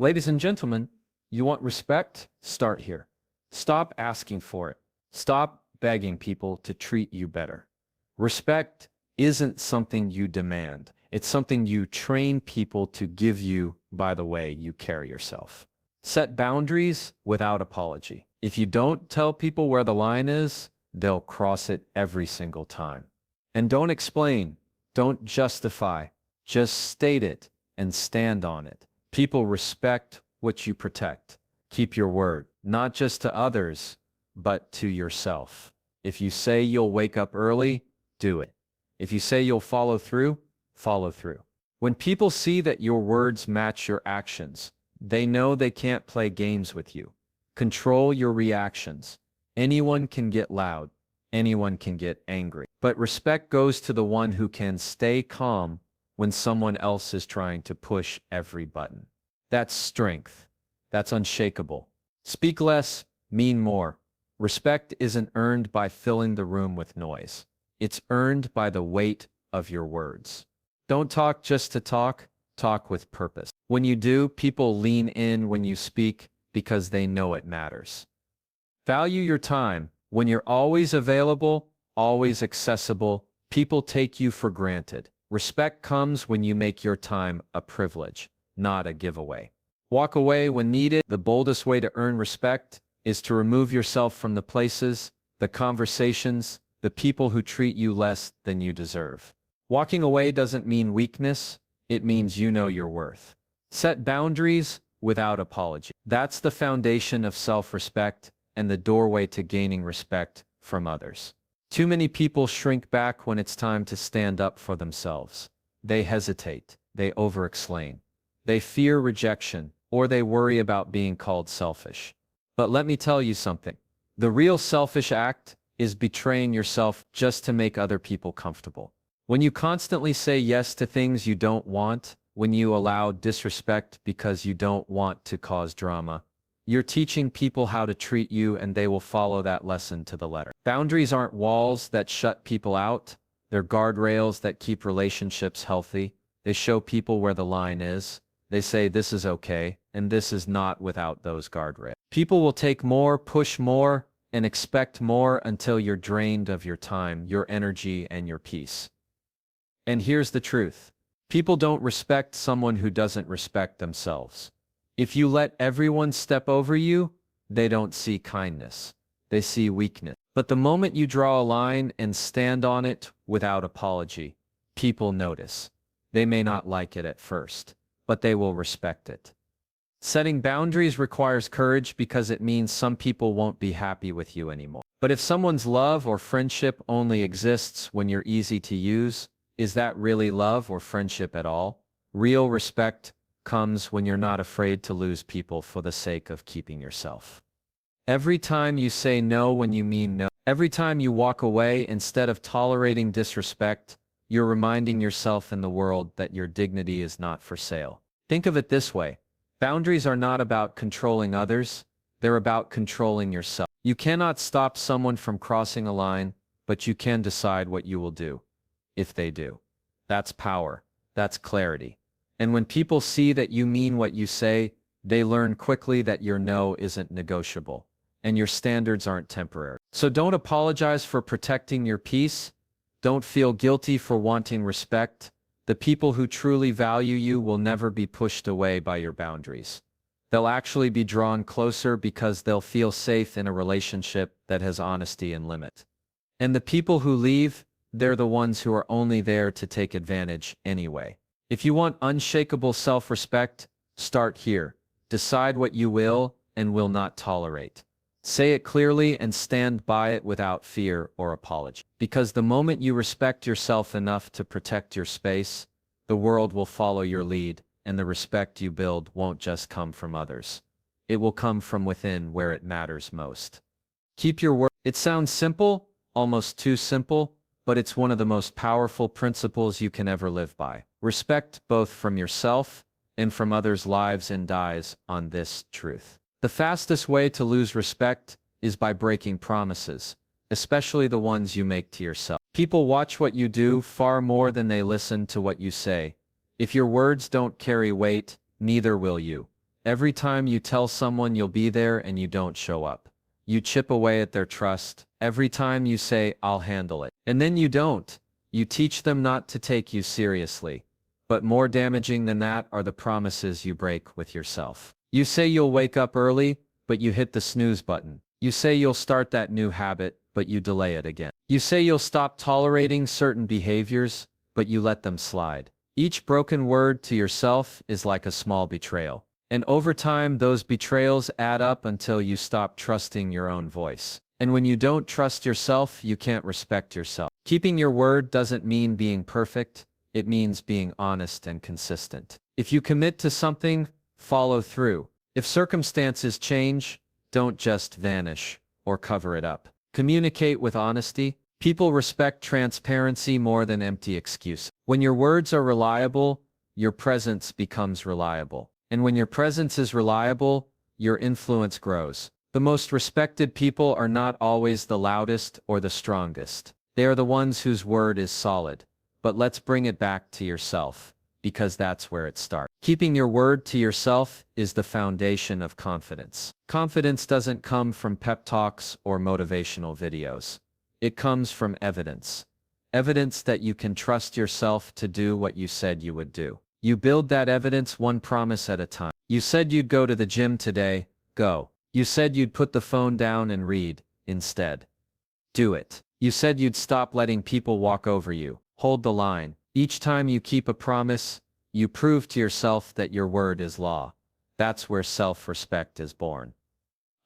Ladies and gentlemen, you want respect? Start here. Stop asking for it. Stop begging people to treat you better. Respect isn't something you demand. It's something you train people to give you by the way you carry yourself. Set boundaries without apology. If you don't tell people where the line is, they'll cross it every single time. And don't explain, don't justify, just state it and stand on it. People respect what you protect. Keep your word, not just to others, but to yourself. If you say you'll wake up early, do it. If you say you'll follow through, follow through. When people see that your words match your actions, they know they can't play games with you. Control your reactions. Anyone can get loud. Anyone can get angry. But respect goes to the one who can stay calm when someone else is trying to push every button. That's strength. That's unshakable. Speak less, mean more. Respect isn't earned by filling the room with noise. It's earned by the weight of your words. Don't talk just to talk, talk with purpose. When you do, people lean in when you speak because they know it matters. Value your time. When you're always available, always accessible, people take you for granted. Respect comes when you make your time a privilege, not a giveaway. Walk away when needed. The boldest way to earn respect is to remove yourself from the places, the conversations, the people who treat you less than you deserve. Walking away doesn't mean weakness, it means you know your worth. Set boundaries without apology. That's the foundation of self-respect and the doorway to gaining respect from others. Too many people shrink back when it's time to stand up for themselves. They hesitate, they over-explain, they fear rejection, or they worry about being called selfish. But let me tell you something. The real selfish act is betraying yourself just to make other people comfortable. When you constantly say yes to things you don't want, when you allow disrespect because you don't want to cause drama, you're teaching people how to treat you and they will follow that lesson to the letter. Boundaries aren't walls that shut people out. They're guardrails that keep relationships healthy. They show people where the line is. They say this is okay and this is not without those guardrails. People will take more, push more, and expect more until you're drained of your time, your energy, and your peace. And here's the truth. People don't respect someone who doesn't respect themselves. If you let everyone step over you, they don't see kindness. They see weakness. But the moment you draw a line and stand on it without apology, people notice. They may not like it at first, but they will respect it. Setting boundaries requires courage because it means some people won't be happy with you anymore. But if someone's love or friendship only exists when you're easy to use, is that really love or friendship at all? Real respect comes when you're not afraid to lose people for the sake of keeping yourself. Every time you say no when you mean no, every time you walk away instead of tolerating disrespect, you're reminding yourself and the world that your dignity is not for sale. Think of it this way. Boundaries are not about controlling others, they're about controlling yourself. You cannot stop someone from crossing a line, but you can decide what you will do, if they do. That's power, that's clarity. And when people see that you mean what you say, they learn quickly that your no isn't negotiable, and your standards aren't temporary. So don't apologize for protecting your peace. Don't feel guilty for wanting respect. The people who truly value you will never be pushed away by your boundaries. They'll actually be drawn closer because they'll feel safe in a relationship that has honesty and limit. And the people who leave, they're the ones who are only there to take advantage anyway. If you want unshakable self-respect, start here. Decide what you will and will not tolerate. Say it clearly and stand by it without fear or apology. Because the moment you respect yourself enough to protect your space, the world will follow your lead, and the respect you build won't just come from others. It will come from within where it matters most. Keep your word. It sounds simple, almost too simple, but it's one of the most powerful principles you can ever live by. Respect both from yourself and from others' lives and dies on this truth. The fastest way to lose respect is by breaking promises, especially the ones you make to yourself. People watch what you do far more than they listen to what you say. If your words don't carry weight, neither will you. Every time you tell someone you'll be there and you don't show up. You chip away at their trust. Every time you say, I'll handle it, and then you don't. You teach them not to take you seriously. But more damaging than that are the promises you break with yourself. You say you'll wake up early, but you hit the snooze button. You say you'll start that new habit, but you delay it again. You say you'll stop tolerating certain behaviors, but you let them slide. Each broken word to yourself is like a small betrayal. And over time, those betrayals add up until you stop trusting your own voice. And when you don't trust yourself, you can't respect yourself. Keeping your word doesn't mean being perfect. It means being honest and consistent. If you commit to something, follow through. If circumstances change, don't just vanish or cover it up. Communicate with honesty. People respect transparency more than empty excuses. When your words are reliable, your presence becomes reliable. And when your presence is reliable, your influence grows. The most respected people are not always the loudest or the strongest. They are the ones whose word is solid. But let's bring it back to yourself, because that's where it starts. Keeping your word to yourself is the foundation of confidence. Confidence doesn't come from pep talks or motivational videos. It comes from evidence. Evidence that you can trust yourself to do what you said you would do. You build that evidence one promise at a time. You said you'd go to the gym today, go. You said you'd put the phone down and read, instead. Do it. You said you'd stop letting people walk over you, hold the line. Each time you keep a promise, you prove to yourself that your word is law. That's where self-respect is born.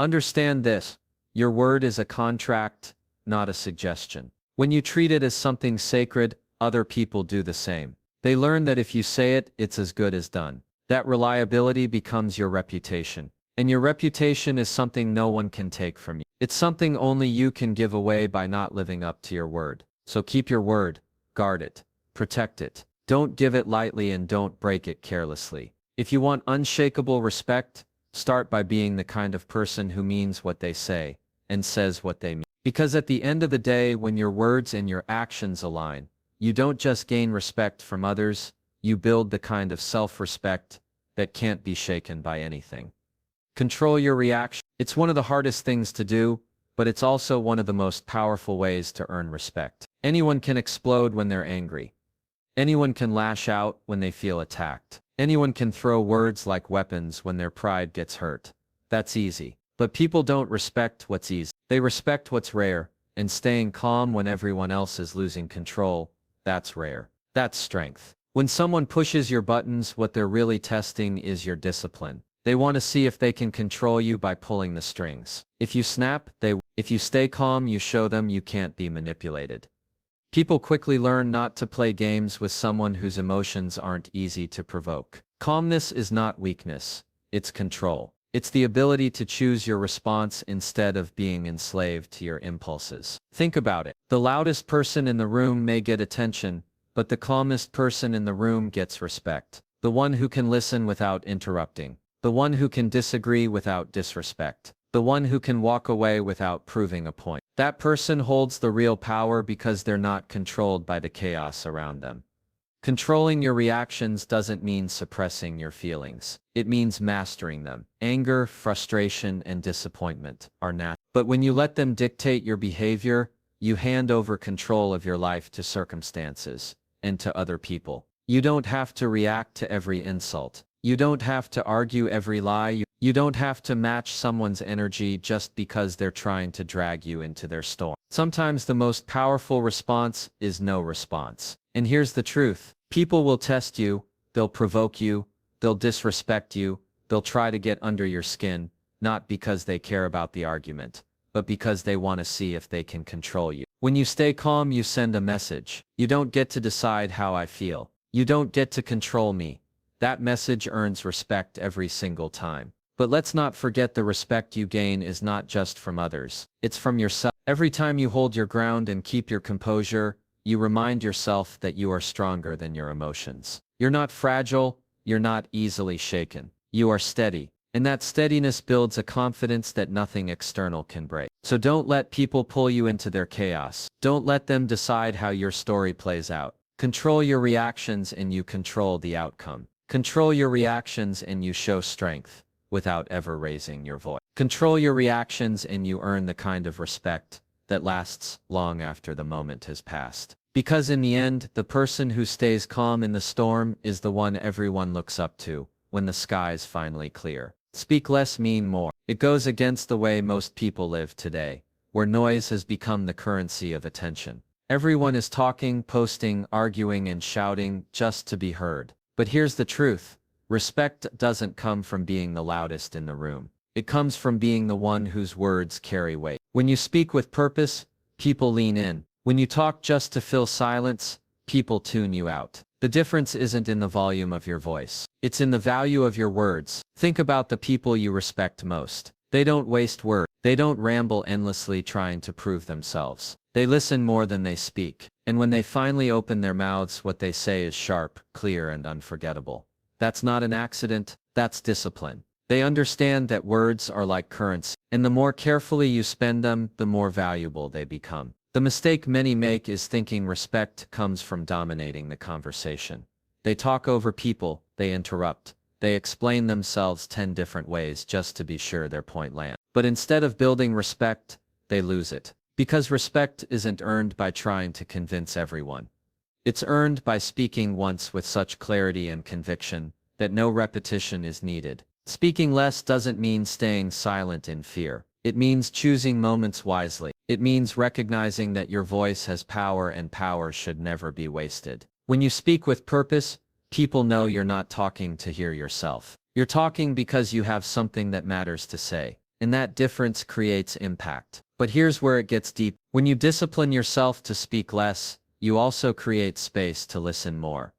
Understand this, your word is a contract, not a suggestion. When you treat it as something sacred, other people do the same. They learn that if you say it, it's as good as done. That reliability becomes your reputation. And your reputation is something no one can take from you. It's something only you can give away by not living up to your word. So keep your word, guard it, protect it. Don't give it lightly and don't break it carelessly. If you want unshakable respect, start by being the kind of person who means what they say and says what they mean. Because at the end of the day, when your words and your actions align, you don't just gain respect from others, you build the kind of self-respect that can't be shaken by anything. Control your reaction. It's one of the hardest things to do, but it's also one of the most powerful ways to earn respect. Anyone can explode when they're angry. Anyone can lash out when they feel attacked. Anyone can throw words like weapons when their pride gets hurt. That's easy. But people don't respect what's easy. They respect what's rare, and staying calm when everyone else is losing control, that's rare. That's strength. When someone pushes your buttons, what they're really testing is your discipline. They want to see if they can control you by pulling the strings. If you snap, if you stay calm, you show them you can't be manipulated. People quickly learn not to play games with someone whose emotions aren't easy to provoke. Calmness is not weakness, it's control. It's the ability to choose your response instead of being enslaved to your impulses. Think about it. The loudest person in the room may get attention, but the calmest person in the room gets respect. The one who can listen without interrupting. The one who can disagree without disrespect. The one who can walk away without proving a point. That person holds the real power because they're not controlled by the chaos around them. Controlling your reactions doesn't mean suppressing your feelings. It means mastering them. Anger, frustration, and disappointment are natural. But when you let them dictate your behavior, you hand over control of your life to circumstances and to other people. You don't have to react to every insult. You don't have to argue every lie. You don't have to match someone's energy just because they're trying to drag you into their storm. Sometimes the most powerful response is no response. And here's the truth. People will test you, they'll provoke you, they'll disrespect you, they'll try to get under your skin, not because they care about the argument, but because they want to see if they can control you. When you stay calm, you send a message. You don't get to decide how I feel. You don't get to control me. That message earns respect every single time. But let's not forget the respect you gain is not just from others. It's from yourself. Every time you hold your ground and keep your composure, you remind yourself that you are stronger than your emotions. You're not fragile, you're not easily shaken. You are steady. And that steadiness builds a confidence that nothing external can break. So don't let people pull you into their chaos. Don't let them decide how your story plays out. Control your reactions and you control the outcome. Control your reactions and you show strength. without ever raising your voice. Control your reactions and you earn the kind of respect that lasts long after the moment has passed. Because in the end, the person who stays calm in the storm is the one everyone looks up to when the skies finally clear. Speak less, mean more. It goes against the way most people live today, where noise has become the currency of attention. Everyone is talking, posting, arguing, and shouting just to be heard. But here's the truth. Respect doesn't come from being the loudest in the room. It comes from being the one whose words carry weight. When you speak with purpose, people lean in. When you talk just to fill silence, people tune you out. The difference isn't in the volume of your voice. It's in the value of your words. Think about the people you respect most. They don't waste words. They don't ramble endlessly trying to prove themselves. They listen more than they speak. And when they finally open their mouths, what they say is sharp, clear, and unforgettable. That's not an accident, that's discipline. They understand that words are like currency, and the more carefully you spend them, the more valuable they become. The mistake many make is thinking respect comes from dominating the conversation. They talk over people, they interrupt, they explain themselves 10 different ways just to be sure their point lands. But instead of building respect, they lose it. Because respect isn't earned by trying to convince everyone. It's earned by speaking once with such clarity and conviction that no repetition is needed. Speaking less doesn't mean staying silent in fear. It means choosing moments wisely. It means recognizing that your voice has power and power should never be wasted. When you speak with purpose, people know you're not talking to hear yourself. You're talking because you have something that matters to say. And that difference creates impact. But here's where it gets deep. When you discipline yourself to speak less, you also create space to listen more.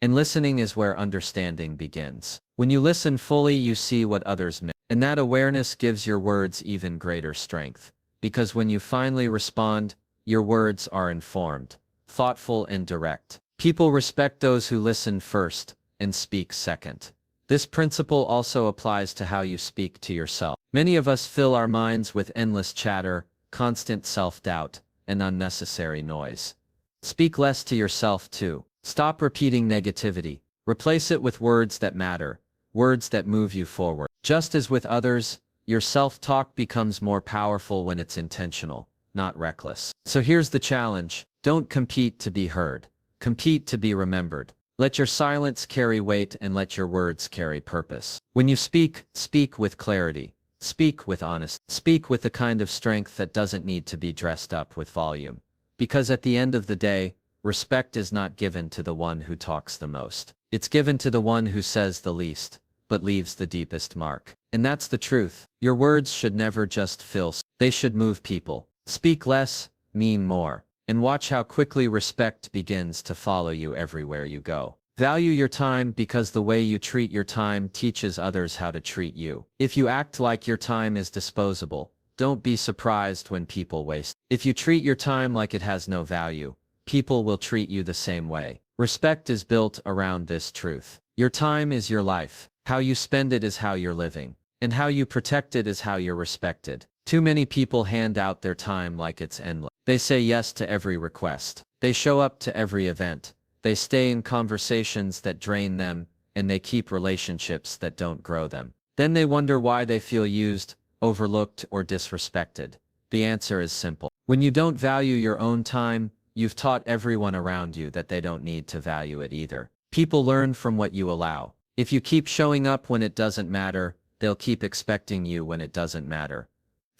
And listening is where understanding begins. When you listen fully, you see what others miss. And that awareness gives your words even greater strength. Because when you finally respond, your words are informed, thoughtful, and direct. People respect those who listen first and speak second. This principle also applies to how you speak to yourself. Many of us fill our minds with endless chatter, constant self-doubt, and unnecessary noise. Speak less to yourself too. Stop repeating negativity. Replace it with words that matter, words that move you forward. Just as with others, your self-talk becomes more powerful when it's intentional, not reckless. So here's the challenge. Don't compete to be heard. Compete to be remembered. Let your silence carry weight and let your words carry purpose. When you speak, speak with clarity. Speak with honesty. Speak with the kind of strength that doesn't need to be dressed up with volume. Because at the end of the day, respect is not given to the one who talks the most. It's given to the one who says the least, but leaves the deepest mark. And that's the truth. Your words should never just fill, they should move people. Speak less, mean more. And watch how quickly respect begins to follow you everywhere you go. Value your time because the way you treat your time teaches others how to treat you. If you act like your time is disposable, don't be surprised when people waste. If you treat your time like it has no value, people will treat you the same way. Respect is built around this truth. Your time is your life. How you spend it is how you're living. And how you protect it is how you're respected. Too many people hand out their time like it's endless. They say yes to every request. They show up to every event. They stay in conversations that drain them, and they keep relationships that don't grow them. Then they wonder why they feel used, overlooked, or disrespected. The answer is simple. When you don't value your own time, you've taught everyone around you that they don't need to value it either. People learn from what you allow. If you keep showing up when it doesn't matter, they'll keep expecting you when it doesn't matter.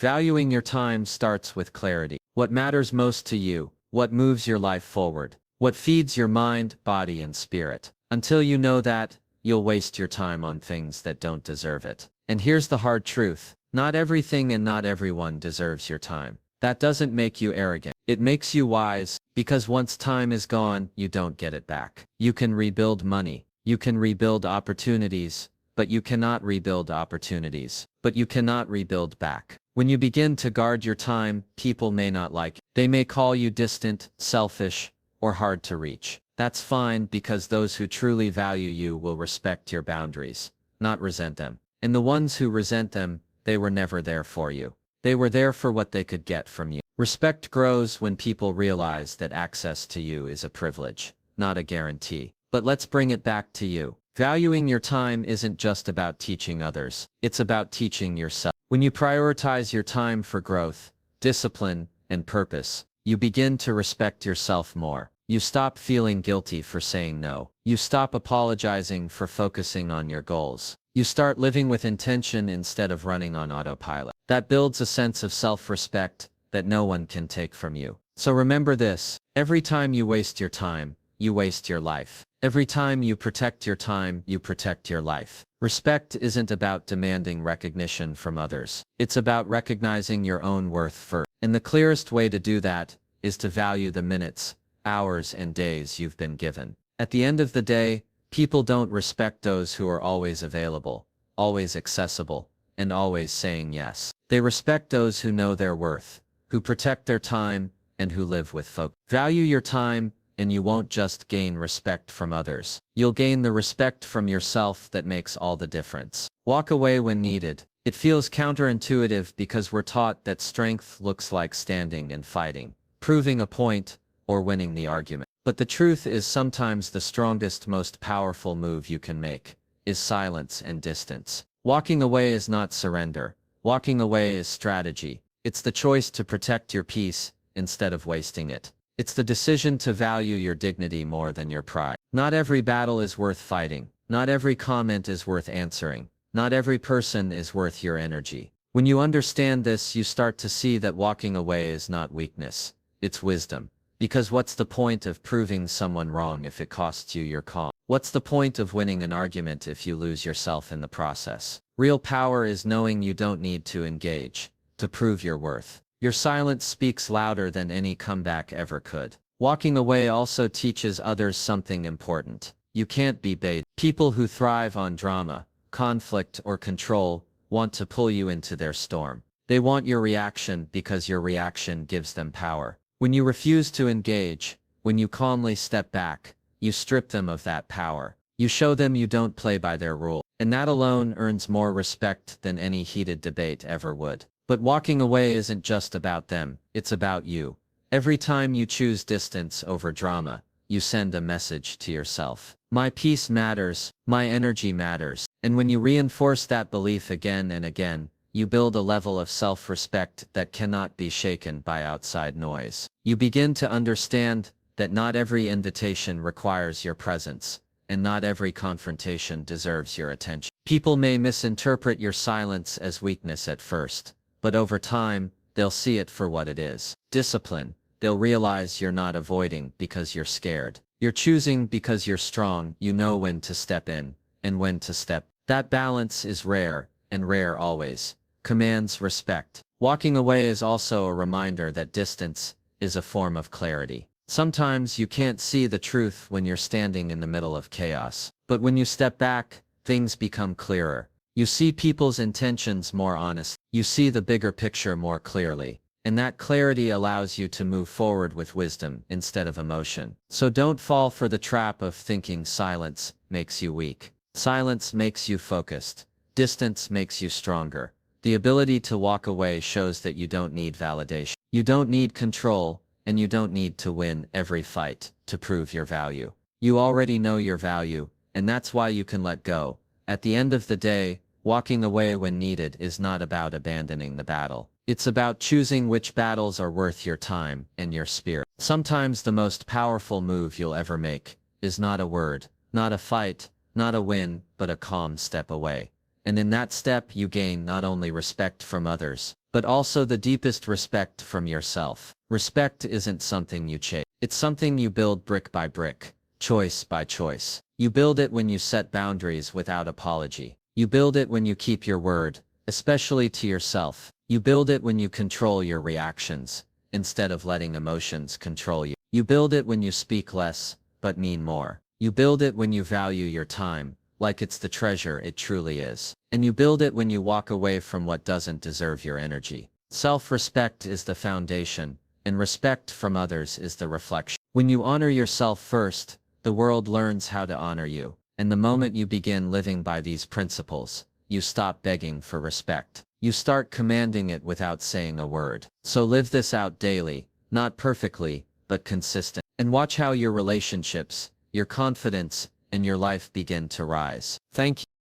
Valuing your time starts with clarity. What matters most to you? What moves your life forward? What feeds your mind, body, and spirit? Until you know that, you'll waste your time on things that don't deserve it. And here's the hard truth. Not everything and not everyone deserves your time. That doesn't make you arrogant. It makes you wise, because once time is gone, you don't get it back. You can rebuild money. You can rebuild opportunities, but you cannot rebuild opportunities. But you cannot rebuild back. When you begin to guard your time, people may not like it. They may call you distant, selfish, or hard to reach. That's fine, because those who truly value you will respect your boundaries, not resent them. And the ones who resent them, they were never there for you. They were there for what they could get from you. Respect grows when people realize that access to you is a privilege, not a guarantee. But let's bring it back to you. Valuing your time isn't just about teaching others. It's about teaching yourself. When you prioritize your time for growth, discipline, and purpose, you begin to respect yourself more. You stop feeling guilty for saying no. You stop apologizing for focusing on your goals. You start living with intention instead of running on autopilot. That builds a sense of self-respect that no one can take from you. So remember this: every time you waste your time, you waste your life. Every time you protect your time, you protect your life. Respect isn't about demanding recognition from others. It's about recognizing your own worth first. And the clearest way to do that is to value the minutes, hours, and days you've been given. At the end of the day, people don't respect those who are always available, always accessible, and always saying yes. They respect those who know their worth, who protect their time, and who live with focus. Value your time, and you won't just gain respect from others. You'll gain the respect from yourself that makes all the difference. Walk away when needed. It feels counterintuitive because we're taught that strength looks like standing and fighting, proving a point, or winning the argument. But the truth is, sometimes the strongest, most powerful move you can make is silence and distance. Walking away is not surrender. Walking away is strategy. It's the choice to protect your peace instead of wasting it. It's the decision to value your dignity more than your pride. Not every battle is worth fighting. Not every comment is worth answering. Not every person is worth your energy. When you understand this, you start to see that walking away is not weakness. It's wisdom. Because what's the point of proving someone wrong if it costs you your calm? What's the point of winning an argument if you lose yourself in the process? Real power is knowing you don't need to engage to prove your worth. Your silence speaks louder than any comeback ever could. Walking away also teaches others something important. You can't be bait. People who thrive on drama, conflict, or control want to pull you into their storm. They want your reaction because your reaction gives them power. When you refuse to engage, when you calmly step back, you strip them of that power. You show them you don't play by their rules. And that alone earns more respect than any heated debate ever would. But walking away isn't just about them, it's about you. Every time you choose distance over drama, you send a message to yourself. My peace matters, my energy matters. And when you reinforce that belief again and again, you build a level of self-respect that cannot be shaken by outside noise. You begin to understand that not every invitation requires your presence, and not every confrontation deserves your attention. People may misinterpret your silence as weakness at first, but over time, they'll see it for what it is. Discipline. They'll realize you're not avoiding because you're scared. You're choosing because you're strong. You know when to step in and when to step. That balance is rare, and rare always commands respect. Walking away is also a reminder that distance is a form of clarity. Sometimes you can't see the truth when you're standing in the middle of chaos. But when you step back, things become clearer. You see people's intentions more honest. You see the bigger picture more clearly. And that clarity allows you to move forward with wisdom instead of emotion. So don't fall for the trap of thinking silence makes you weak. Silence makes you focused. Distance makes you stronger. The ability to walk away shows that you don't need validation. You don't need control, and you don't need to win every fight to prove your value. You already know your value, and that's why you can let go. At the end of the day, walking away when needed is not about abandoning the battle. It's about choosing which battles are worth your time and your spirit. Sometimes the most powerful move you'll ever make is not a word, not a fight, not a win, but a calm step away. And in that step you gain not only respect from others, but also the deepest respect from yourself. Respect isn't something you chase. It's something you build brick by brick, choice by choice. You build it when you set boundaries without apology. You build it when you keep your word, especially to yourself. You build it when you control your reactions, instead of letting emotions control you. You build it when you speak less, but mean more. You build it when you value your time, like it's the treasure it truly is. And you build it when you walk away from what doesn't deserve your energy. Self-respect is the foundation, and respect from others is the reflection. When you honor yourself first, the world learns how to honor you. And the moment you begin living by these principles, you stop begging for respect. You start commanding it without saying a word. So live this out daily, not perfectly, but consistent. And watch how your relationships, your confidence, and your life begin to rise. Thank you.